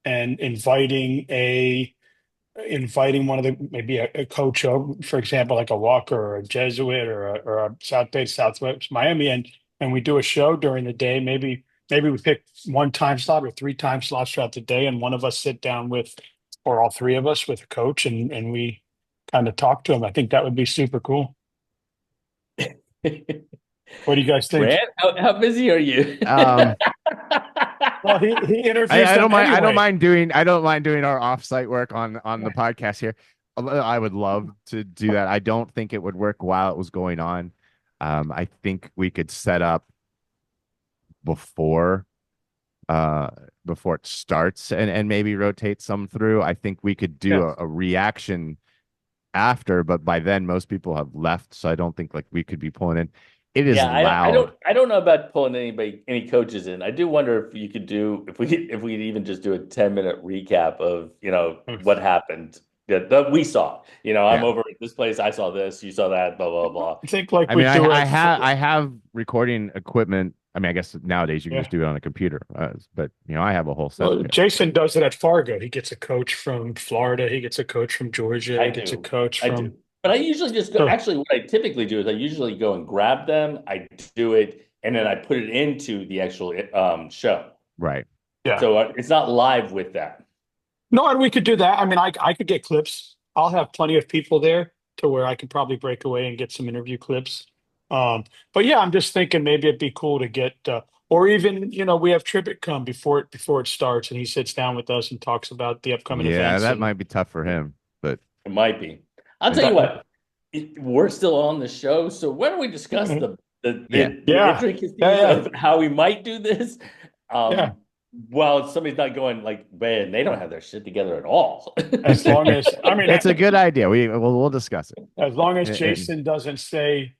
and inviting one of the maybe a coach, for example, like a Walker or a Jesuit or a South Bay, Southwest Miami, and we do a show during the day. Maybe we pick 1 time slot or 3 time slots throughout the day, and one of us sit down with, or all 3 of us with a coach, and we kind of talk to him. I think that would be super cool. What do you guys think? Brad, how busy are you? Well, he interviews. I don't mind doing our offsite work on the podcast here. I would love to do that. I don't think it would work while it was going on. I think we could set up before it starts and maybe rotate some through. I think we could do a reaction after, but by then most people have left, so I don't think like we could be pulling in. It is loud. I don't know about pulling any coaches in. I do wonder if you could if we could even just do a 10-minute recap of what happened that we saw. I'm over at this place, I saw this, you saw that, blah blah blah. I think like I have recording equipment. I mean, I guess nowadays you can just do it on a computer, but I have a whole set. Well, Jason does it at Fargo. He gets a coach from Florida. He gets a coach from Georgia. He gets a coach from. But I usually just go. Actually, what I typically do is I usually go and grab them. I do it, and then I put it into the actual show. Right. Yeah. So it's not live with that. No, and we could do that. I mean, I could get clips. I'll have plenty of people there to where I could probably break away and get some interview clips. But yeah, I'm just thinking maybe it'd be cool to get, or even we have Tribbett come before it starts, and he sits down with us and talks about the upcoming events. Yeah, that might be tough for him, but it might be. I'll tell you what, we're still on the show, so why don't we discuss the intricacies of how we might do this? Well, somebody's not going like, man, they don't have their shit together at all. As long as, I mean, It's a good idea. We'll discuss it. as long as And Jason doesn't say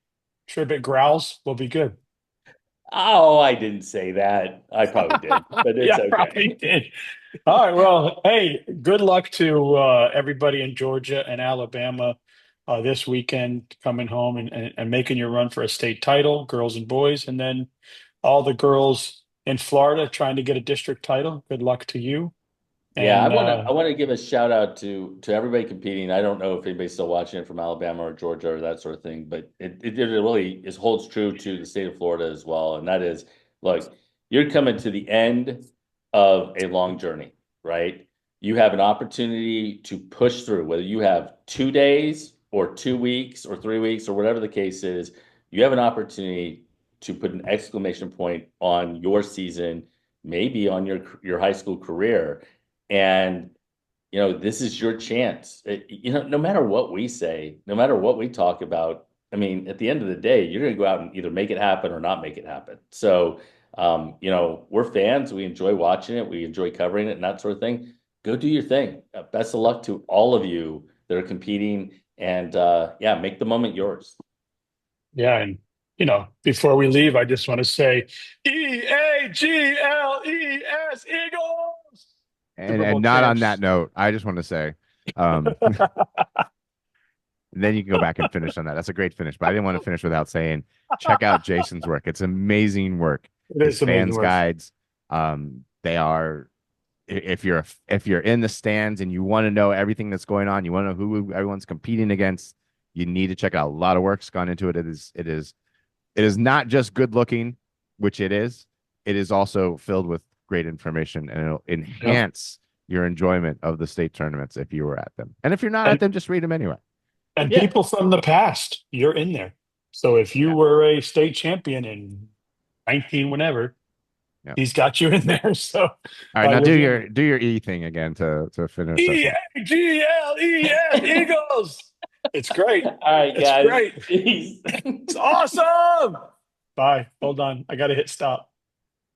Tribbett growls, we'll be good. Oh, I didn't say that. I probably did, but it's Yeah, okay. probably did. All right. Well, hey, good luck to everybody in Georgia and Alabama this weekend coming home and making your run for a state title, girls and boys, and then all the girls in Florida trying to get a district title. Good luck to you. Yeah, And I want to give a shout out to everybody competing. I don't know if anybody's still watching it from Alabama or Georgia or that sort of thing, but it really is holds true to the state of Florida as well. And that is, look, you're coming to the end of a long journey, right? You have an opportunity to push through, whether you have 2 days or 2 weeks or 3 weeks or whatever the case is, you have an opportunity to put an exclamation point on your season, maybe on your high school career. And, this is your chance. No matter what we say, no matter what we talk about, I mean, at the end of the day, you're going to go out and either make it happen or not make it happen. So, we're fans. We enjoy watching it. We enjoy covering it and that sort of thing. Go do your thing. Best of luck to all of you that are competing. And yeah, make the moment yours. yeah, and before we leave, I just want to say EAGLES Eagles. Super Bowl not on that champs. note, I just want to say, um, then you can go back and finish on that. That's a great finish. But I didn't want to finish without saying, check out Jason's work. It's amazing work. It His is amazing fans work. guides, they are. If you're in the stands and you want to know everything that's going on, you want to know who everyone's competing against, you need to check it out. A lot of work's gone into it. It is not just good looking, which it is. It is also filled with great information, and it'll Yep. enhance your enjoyment of the state tournaments if you were at them. And if you're not at And them, just read them anyway. and Yeah. people from the past, you're in there. So if you Yeah. were a state champion in 19 whenever, Yeah. he's got you in there. So All right, by now do looking your do your E thing again to finish us off. EAGLES Eagles. It's great. All right, It's guys. great. Peace. It's awesome. Bye. Hold on. I got to hit stop.